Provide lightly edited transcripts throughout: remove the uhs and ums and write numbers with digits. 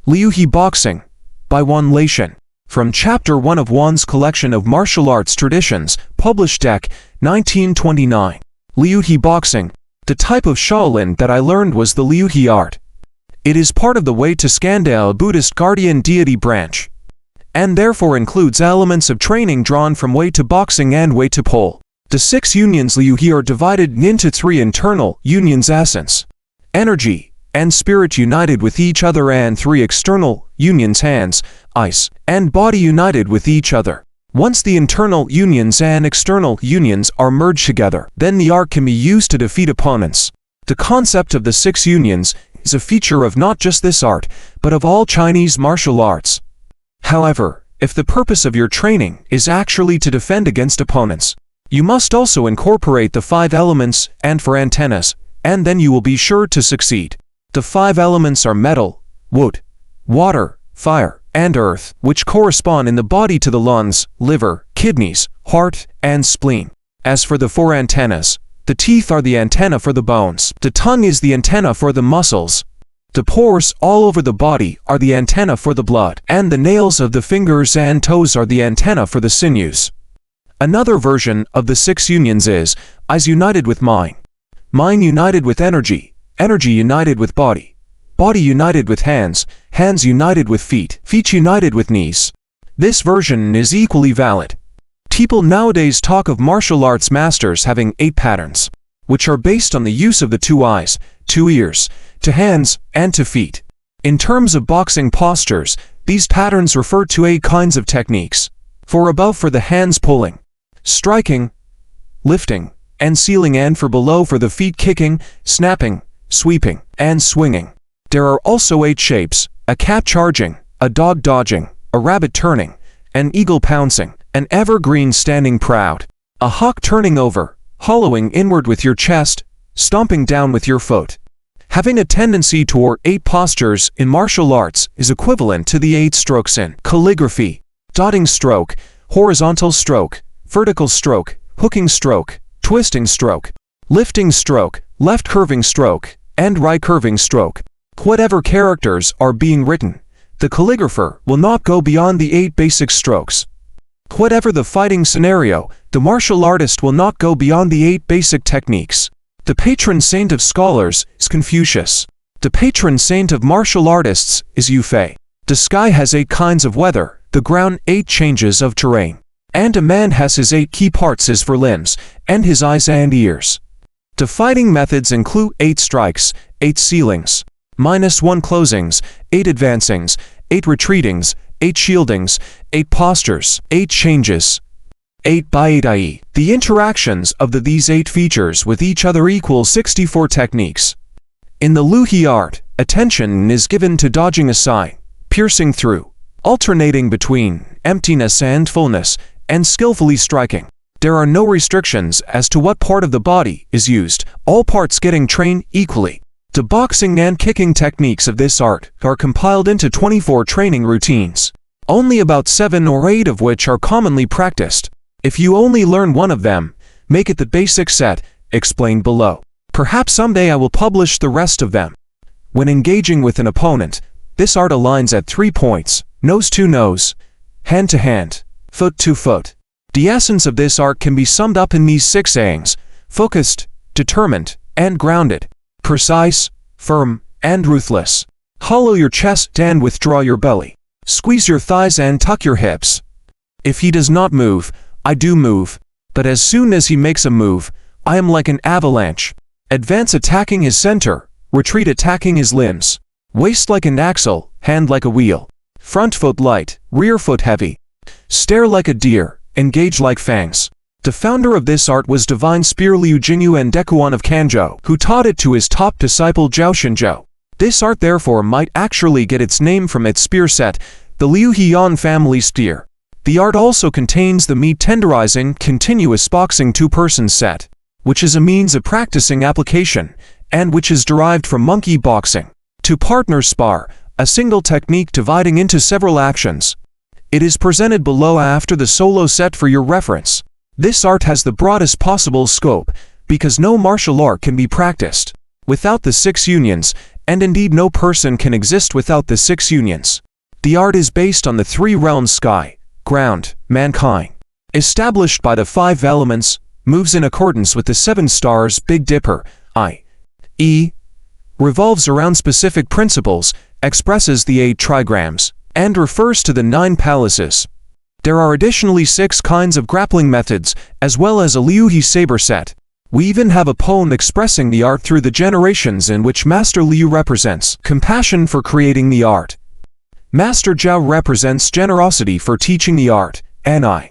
Liuhe Boxing, by Wan Laisheng. From Chapter 1 of Wan's collection of martial arts traditions, published Dec. 1929. Liuhe Boxing. The type of Shaolin that I learned was the Liuhe art. It is part of the Wei Tuo Skanda, a Buddhist guardian deity branch, and therefore includes elements of training drawn from Wei Tuo Boxing and Wei Tuo pole. The 6 unions Liuhe are divided into 3 internal unions: essence, energy, and spirit united with each other, and 3 external unions: hands, eyes, and body united with each other. Once the internal unions and external unions are merged together, then the art can be used to defeat opponents. The concept of the 6 unions is a feature of not just this art, but of all Chinese martial arts. However, if the purpose of your training is actually to defend against opponents, you must also incorporate the 5 elements and 4 antennas, and then you will be sure to succeed. The 5 elements are metal, wood, water, fire, and earth, which correspond in the body to the lungs, liver, kidneys, heart, and spleen. As for the 4 antennas, the teeth are the antenna for the bones, the tongue is the antenna for the muscles, the pores all over the body are the antenna for the blood, and the nails of the fingers and toes are the antenna for the sinews. Another version of the 6 unions is eyes united with mind, mind united with energy, energy united with body, body united with hands, hands united with feet, feet united with knees. This version is equally valid. People nowadays talk of martial arts masters having 8 patterns, which are based on the use of the 2 eyes, 2 ears, 2 hands, and 2 feet. In terms of boxing postures, these patterns refer to 8 kinds of techniques. For above for the hands pulling, striking, lifting, and sealing, and for below for the feet kicking, snapping, sweeping, and swinging. There are also 8 shapes: a cat charging, a dog dodging, a rabbit turning, an eagle pouncing, an evergreen standing proud, a hawk turning over, hollowing inward with your chest, stomping down with your foot. Having a tendency toward 8 postures in martial arts is equivalent to the 8 strokes in calligraphy: dotting stroke, horizontal stroke, vertical stroke, hooking stroke, twisting stroke, lifting stroke, left curving stroke, and right curving stroke. Whatever characters are being written, the calligrapher will not go beyond the 8 basic strokes. Whatever the fighting scenario, the martial artist will not go beyond the 8 basic techniques. The patron saint of scholars is Confucius. The patron saint of martial artists is Yu Fei. The sky has 8 kinds of weather, the ground 8 changes of terrain, and a man has his 8 key parts: his 4 limbs, and his eyes and ears. The fighting methods include 8 strikes, 8 sealings, -1 closings, 8 advancings, 8 retreatings, 8 shieldings, 8 postures, 8 changes, 8 by 8 i.e. the interactions of these 8 features with each other equal 64 techniques. In the Liuhe art, attention is given to dodging aside, piercing through, alternating between emptiness and fullness, and skillfully striking. There are no restrictions as to what part of the body is used, all parts getting trained equally. The boxing and kicking techniques of this art are compiled into 24 training routines, only about 7 or 8 of which are commonly practiced. If you only learn one of them, make it the basic set, explained below. Perhaps someday I will publish the rest of them. When engaging with an opponent, this art aligns at 3 points: nose to nose, hand to hand, foot to foot. The essence of this art can be summed up in these 6 sayings: focused, determined, and grounded, precise, firm, and ruthless. Hollow your chest and withdraw your belly. Squeeze your thighs and tuck your hips. If he does not move, I do move, but as soon as he makes a move, I am like an avalanche. Advance attacking his center, retreat attacking his limbs. Waist like an axle, hand like a wheel. Front foot light, rear foot heavy. Stare like a deer, engage like fangs. The founder of this art was divine spear Liu Jingyu and Dekuan of Kanzhou, who taught it to his top disciple Zhao Xinzhou. This art therefore might actually get its name from its spear set, the Liuhe Yan family spear. The art also contains the meat tenderizing continuous boxing 2-person set, which is a means of practicing application, and which is derived from monkey boxing. To partner spar, a single technique dividing into several actions. It is presented below after the solo set for your reference. This art has the broadest possible scope, because no martial art can be practiced without the 6 unions, and indeed no person can exist without the 6 unions. The art is based on the 3 realms: sky, ground, mankind. Established by the 5 elements, moves in accordance with the 7 stars, Big Dipper, i.e., revolves around specific principles, expresses the 8 trigrams, and refers to the 9 palaces. There are additionally 6 kinds of grappling methods, as well as a Liuhe saber set. We even have a poem expressing the art through the generations in which Master Liu represents compassion for creating the art. Master Zhao represents generosity for teaching the art, and I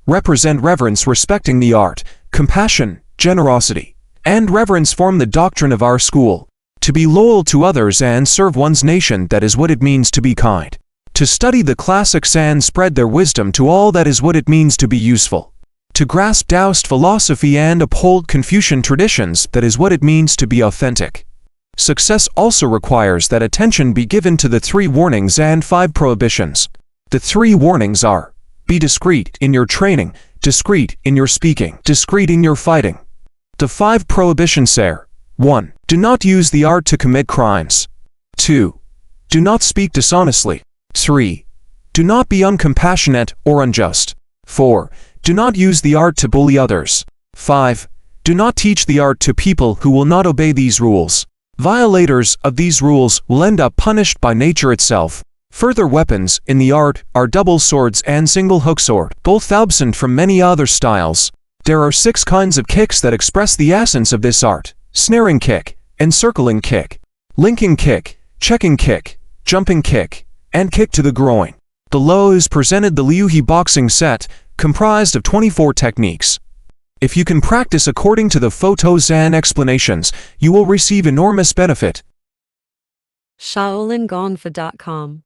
represent reverence respecting the art. Compassion, generosity, and reverence form the doctrine of our school. To be loyal to others and serve one's nation, that is what it means to be kind. To study the classics and spread their wisdom to all, that is what it means to be useful. To grasp Taoist philosophy and uphold Confucian traditions, that is what it means to be authentic. Success also requires that attention be given to the 3 warnings and 5 prohibitions. The 3 warnings are: be discreet in your training, discreet in your speaking, discreet in your fighting. The 5 prohibitions are: 1. Do not use the art to commit crimes. 2. Do not speak dishonestly. 3. Do not be uncompassionate or unjust. 4. Do not use the art to bully others. 5. Do not teach the art to people who will not obey these rules. Violators of these rules will end up punished by nature itself. Further weapons in the art are double swords and single hook sword, both absent from many other styles. There are 6 kinds of kicks that express the essence of this art: snaring kick, encircling kick, linking kick, checking kick, jumping kick, and kick to the groin. Below is presented the Liuhe Boxing set, comprised of 24 techniques. If you can practice according to the photos and explanations, you will receive enormous benefit. ShaolinGongfa.com